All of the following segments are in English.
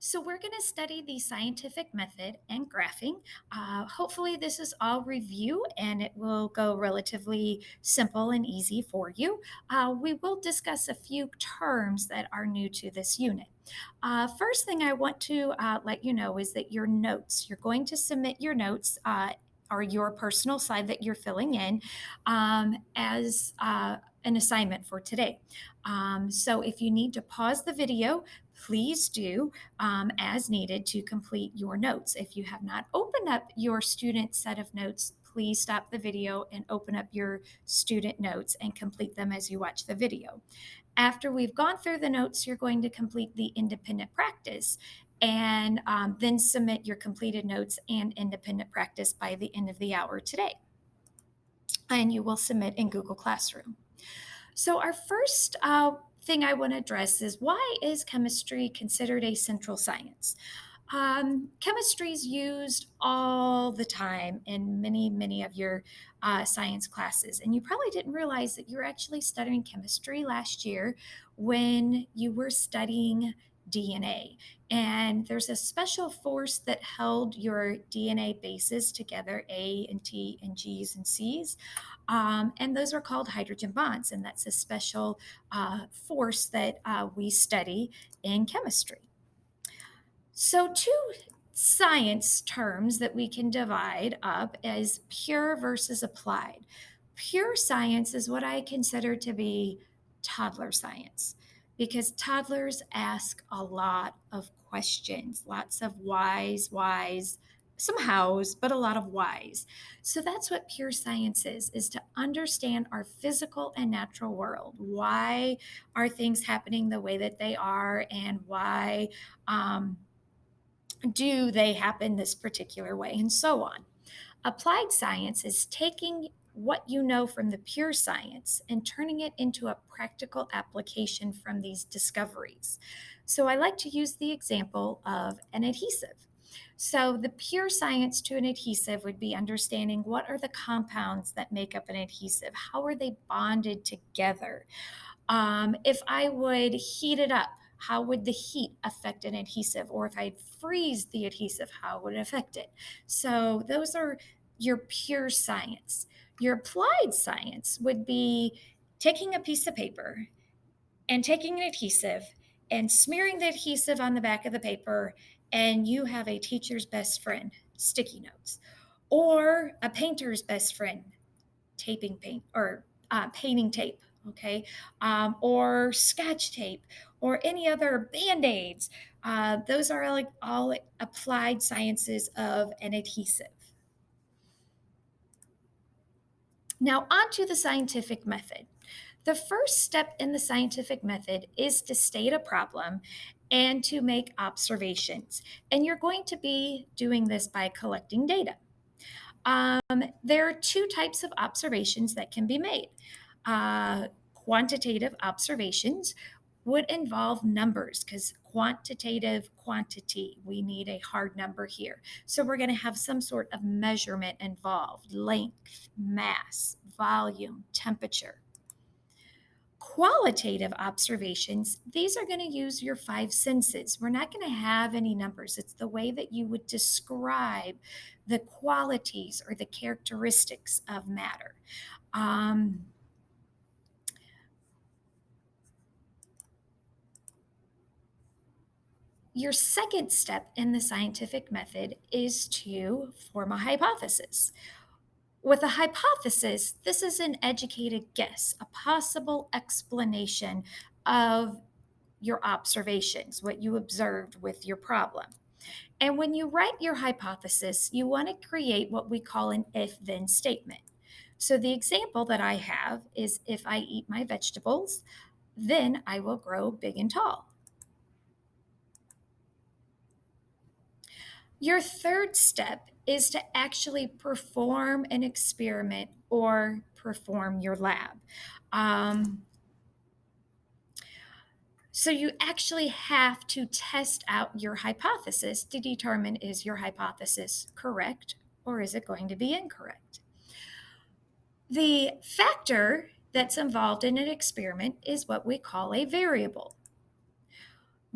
So, we're going to study the scientific method and graphing. Hopefully, this is all review and it will go relatively simple and easy for you. We will discuss a few terms that are new to this unit. First thing I want to let you know is that your notes, you're going to submit your notes. Or your personal slide that you're filling in as an assignment for today. So if you need to pause the video, please do as needed to complete your notes. If you have not opened up your student set of notes, please stop the video and open up your student notes and complete them as you watch the video. After we've gone through the notes, you're going to complete the independent practice and then submit your completed notes and independent practice by the end of the hour today. And you will submit in Google Classroom. So, our first thing I want to address is why is chemistry considered a central science? Chemistry is used all the time in many of your science classes. And you probably didn't realize that you're actually studying chemistry last year when you were studying DNA. And there's a special force that held your DNA bases together, A and T and G's and C's. And those are called hydrogen bonds. And that's a special force that we study in chemistry. So, two science terms that we can divide up as pure versus applied. Pure science is what I consider to be toddler science because toddlers ask a lot of questions, lots of whys, some hows, but a lot of whys. So that's what pure science is to understand our physical and natural world. Why are things happening the way that they are, and why do they happen this particular way, and so on. Applied science is taking what you know from the pure science and turning it into a practical application from these discoveries. So I like to use the example of an adhesive. So the pure science to an adhesive would be understanding what are the compounds that make up an adhesive? How are they bonded together? If I would heat it up, how would the heat affect an adhesive? Or if I freeze the adhesive, how would it affect it? So those are your pure science. Your applied science would be taking a piece of paper and taking an adhesive and smearing the adhesive on the back of the paper, and you have a teacher's best friend, sticky notes, or a painter's best friend, taping paint or painting tape, okay, or scotch tape, or any other band aids. Those are like all applied sciences of an adhesive. Now, on to the scientific method. The first step in the scientific method is to state a problem and to make observations. And you're going to be doing this by collecting data. There are two types of observations that can be made. Quantitative observations would involve numbers because quantitative quantity, we need a hard number here. So we're going to have some sort of measurement involved: length, mass, volume, temperature. Qualitative observations, these are going to use your five senses. We're not going to have any numbers. It's the way that you would describe the qualities or the characteristics of matter. Um, your second step in the scientific method is to form a hypothesis. With a hypothesis, this is an educated guess, a possible explanation of your observations, what you observed with your problem. And when you write your hypothesis, you want to create what we call an if then statement. So the example that I have is if I eat my vegetables, then I will grow big and tall. Your third step is to actually perform an experiment or perform your lab. Um, So you actually have to test out your hypothesis to determine, is your hypothesis correct or is it going to be incorrect? The factor that's involved in an experiment is what we call a variable.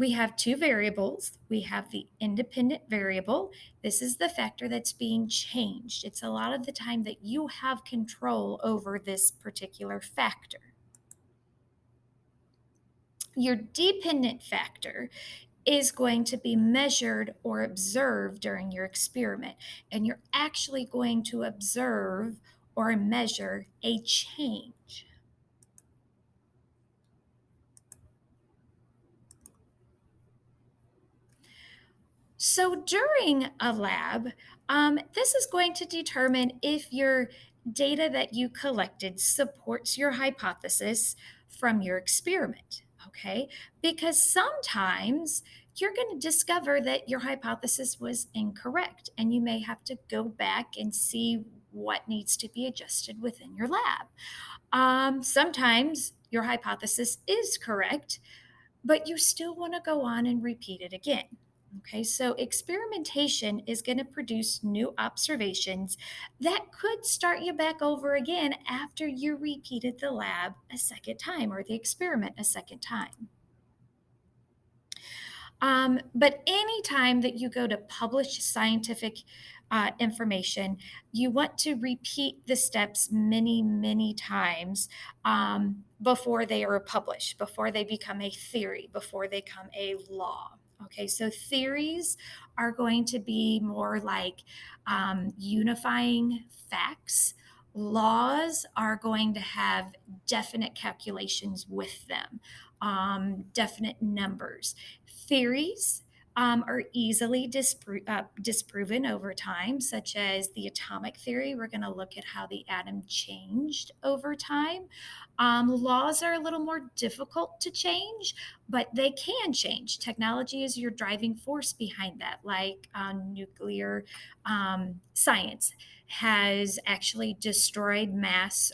We have two variables. We have the independent variable. This is the factor that's being changed. It's a lot of the time that you have control over this particular factor. Your dependent factor is going to be measured or observed during your experiment, and you're actually going to observe or measure a change. So during a lab, this is going to determine if your data that you collected supports your hypothesis from your experiment. Okay, because sometimes you're going to discover that your hypothesis was incorrect, and you may have to go back and see what needs to be adjusted within your lab. Sometimes your hypothesis is correct, but you still want to go on and repeat it again. Okay, so experimentation is going to produce new observations that could start you back over again after you repeated the lab a second time or the experiment a second time. But anytime that you go to publish scientific information, you want to repeat the steps many, many times before they are published, before they become a theory, before they become a law. Okay, so theories are going to be more like unifying facts. Laws are going to have definite calculations with them, definite numbers. Theories are easily disproven over time, such as the atomic theory. We're going to look at how the atom changed over time. Laws are a little more difficult to change, but they can change. Technology is your driving force behind that, like nuclear science has actually destroyed mass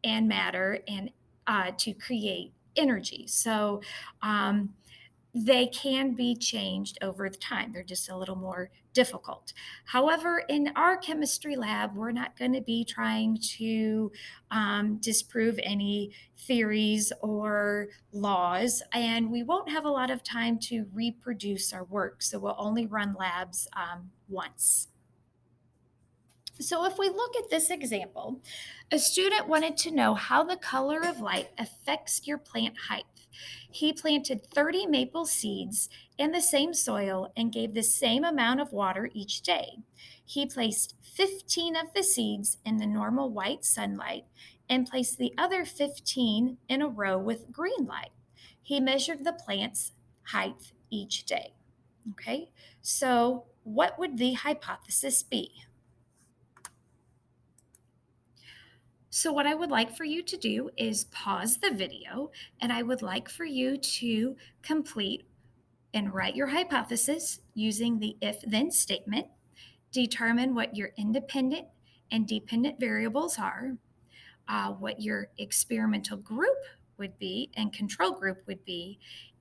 and matter and to create energy. So, they can be changed over the time. They're just a little more difficult. However, in our chemistry lab, we're not going to be trying to disprove any theories or laws, and we won't have a lot of time to reproduce our work. So we'll only run labs once. So, if we look at this example, a student wanted to know how the color of light affects your plant height. He planted 30 maple seeds in the same soil and gave the same amount of water each day. He placed 15 of the seeds in the normal white sunlight and placed the other 15 in a row with green light. He measured the plant's height each day. Okay, so what would the hypothesis be? So, what I would like for you to do is pause the video, and I would like for you to complete and write your hypothesis using the if then statement. Determine what your independent and dependent variables are, what your experimental group would be and control group would be,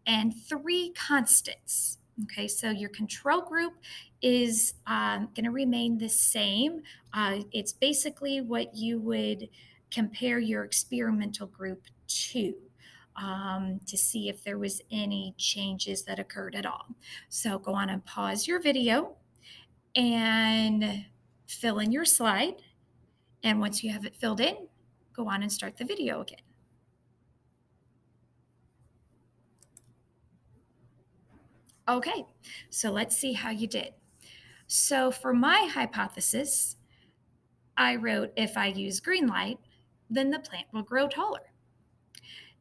and three constants. Okay, so your control group is going to remain the same. It's basically what you would compare your experimental group to see if there was any changes that occurred at all. So go on and pause your video and fill in your slide. And once you have it filled in, go on and start the video again. Okay, so let's see how you did. So for my hypothesis, I wrote if I use green light, then the plant will grow taller.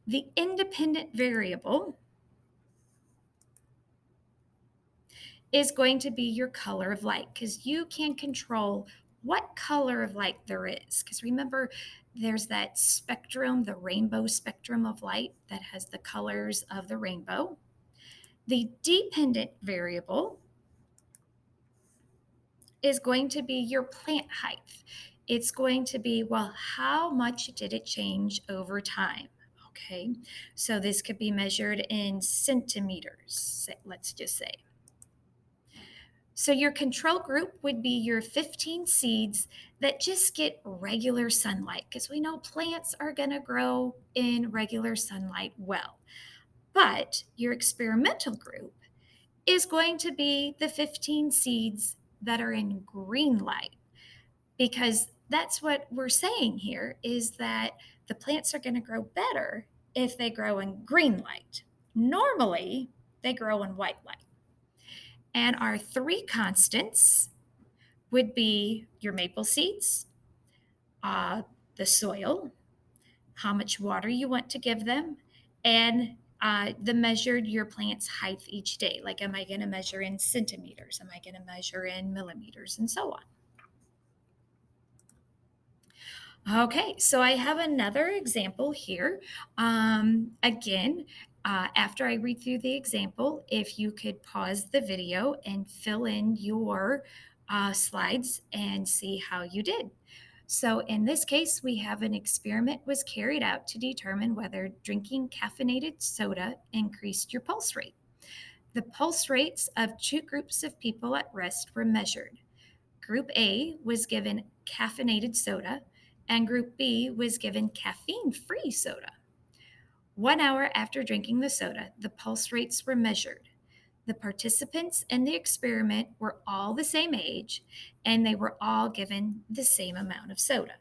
The independent variable is going to be your color of light because you can control what color of light there is. Because remember, there's that spectrum, the rainbow spectrum of light that has the colors of the rainbow. The dependent variable is going to be your plant height. It's going to be, well, how much did it change over time? Okay, so this could be measured in centimeters, let's just say. So your control group would be your 15 seeds that just get regular sunlight because we know plants are going to grow in regular sunlight well. But your experimental group is going to be the 15 seeds that are in green light, because that's what we're saying here is that the plants are going to grow better if they grow in green light. Normally, they grow in white light. And our three constants would be your maple seeds, uh, the soil, how much water you want to give them, and the measured your plant's height each day. Like, am I going to measure in centimeters? Am I going to measure in millimeters? And so on. Okay, so I have another example here. Again, after I read through the example, if you could pause the video and fill in your slides and see how you did. So in this case, we have an experiment was carried out to determine whether drinking caffeinated soda increased your pulse rate. The pulse rates of two groups of people at rest were measured. Group A was given caffeinated soda, and Group B was given caffeine free soda. 1 hour after drinking the soda, the pulse rates were measured. The participants in the experiment were all the same age, and they were all given the same amount of soda.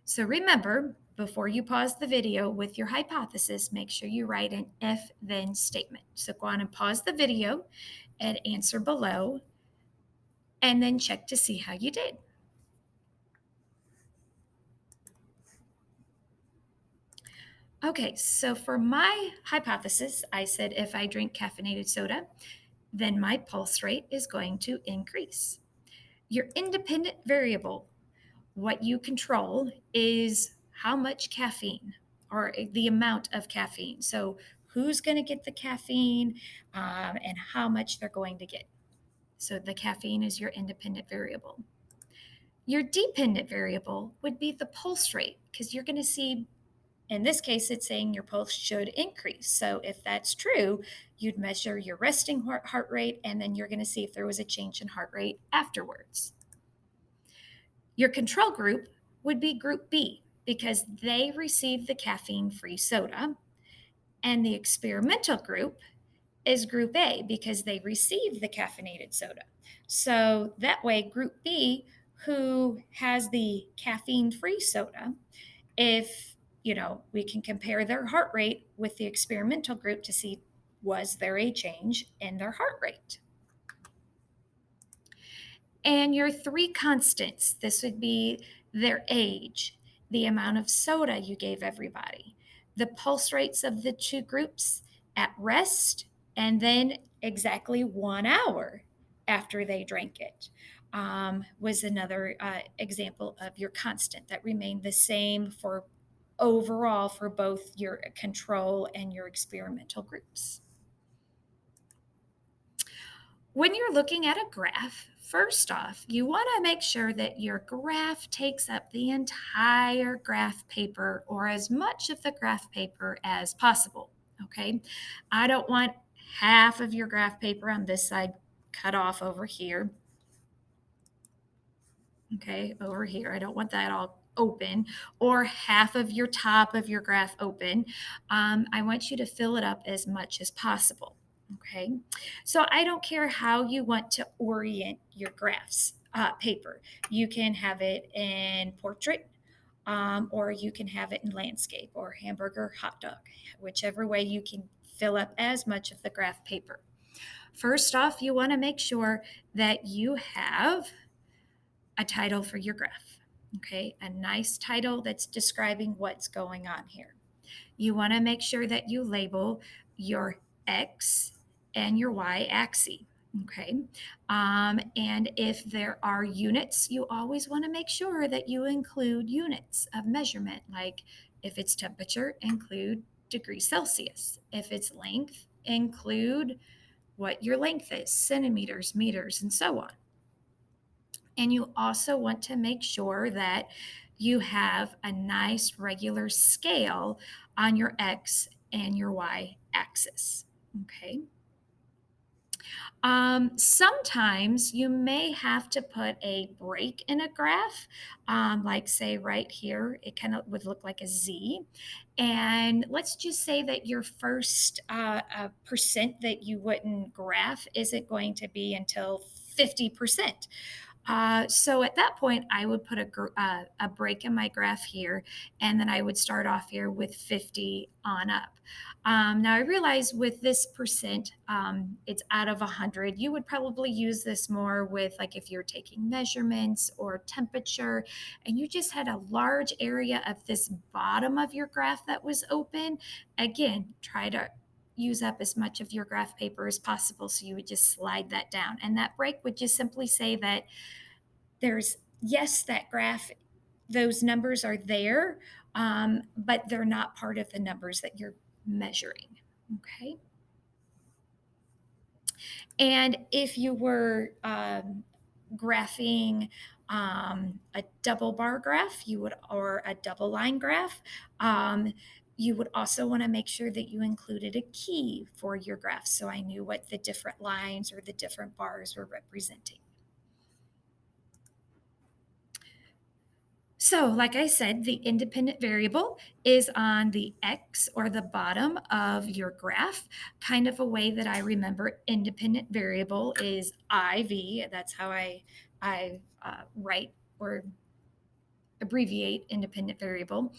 So remember, before you pause the video with your hypothesis, make sure you write an if then statement. So go on and pause the video and answer below, and then check to see how you did. Okay, so for my hypothesis, I said if I drink caffeinated soda, then my pulse rate is going to increase. Your independent variable, what you control, is how much caffeine or the amount of caffeine. So, who's going to get the caffeine and how much they're going to get. So, the caffeine is your independent variable. Your dependent variable would be the pulse rate, because you're going to see, in this case, it's saying your pulse should increase. So if that's true, you'd measure your resting heart rate, and then you're going to see if there was a change in heart rate afterwards. Your control group would be Group B, because they received the caffeine-free soda, and the experimental group is Group A, because they received the caffeinated soda. So that way, Group B, who has the caffeine-free soda, if we can compare their heart rate with the experimental group to see was there a change in their heart rate. And your three constants, this would be their age, the amount of soda you gave everybody, the pulse rates of the two groups at rest, and then exactly 1 hour after they drank it. Was another example of your constant that remained the same for overall for both your control and your experimental groups. When you're looking at a graph, first off, you want to make sure that your graph takes up the entire graph paper or as much of the graph paper as possible. Okay, I don't want half of your graph paper on this side cut off over here. Okay, over here. I don't want that all open, or half of your top of your graph open. I want you to fill it up as much as possible. Okay, so I don't care how you want to orient your graphs paper. You can have it in portrait, or you can have it in landscape or hamburger hot dog, whichever way you can fill up as much of the graph paper. First off, you want to make sure that you have a title for your graph. Okay, a nice title that's describing what's going on here. You want to make sure that you label your X and your Y axis. Okay, and if there are units, you always want to make sure that you include units of measurement. Like if it's temperature, include degrees Celsius. If it's length, include what your length is, centimeters, meters, and so on. And you also want to make sure that you have a nice regular scale on your X and your Y axis. Okay. Sometimes you may have to put a break in a graph, like say right here, it kind of would look like a Z. And let's just say that your first percent that you wouldn't graph isn't going to be until 50%. So at that point, I would put a break in my graph here, and then I would start off here with 50 on up. Now I realize with this percent, it's out of 100. You would probably use this more with like if you're taking measurements or temperature, and you just had a large area of this bottom of your graph that was open. Again, try to use up as much of your graph paper as possible. So you would just slide that down. And that break would just simply say that there's, yes, that graph, those numbers are there, but they're not part of the numbers that you're measuring. Okay. And if you were graphing a double bar graph, you would, or a double line graph, you would also want to make sure that you included a key for your graph so I knew what the different lines or the different bars were representing. So, like I said, the independent variable is on the x or the bottom of your graph. Kind of a way that I remember independent variable is IV. That's how I write or abbreviate independent variable.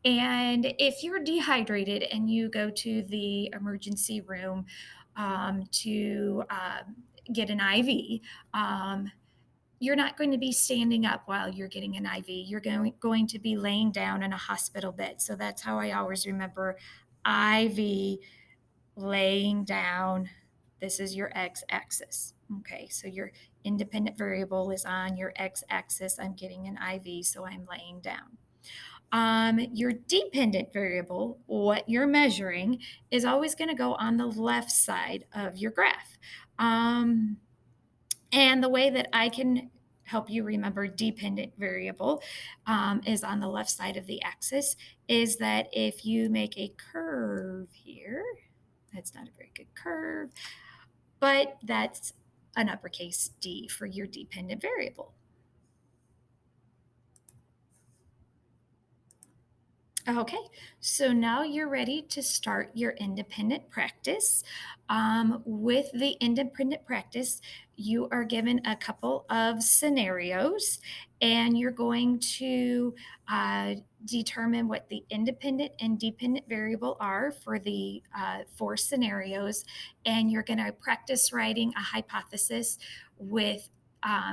And if you're dehydrated and you go to the emergency room to get an IV, you're not going to be standing up while you're getting an IV. You're going to be laying down in a hospital bed. So that's how I always remember IV, laying down. This is your x axis. Okay, so your independent variable is on your x axis. I'm getting an IV, so I'm laying down. Your dependent variable, what you're measuring, is always going to go on the left side of your graph. And the way that I can help you remember dependent variable is on the left side of the axis, is that if you make a curve here, that's not a very good curve, but that's an uppercase D for your dependent variable. Okay, so now you're ready to start your independent practice. With the independent practice, you are given a couple of scenarios, and you're going to determine what the independent and dependent variable are for the four scenarios, and you're going to practice writing a hypothesis with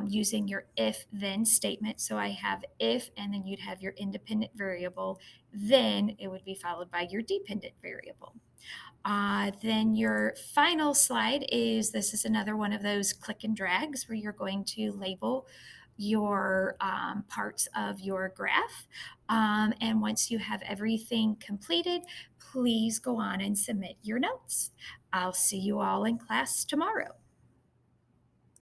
using your if then statement. So I have if, and then you'd have your independent variable, then it would be followed by your dependent variable. Then your final slide is, this is another one of those click and drags where you're going to label your parts of your graph. And once you have everything completed, please go on and submit your notes. I'll see you all in class tomorrow.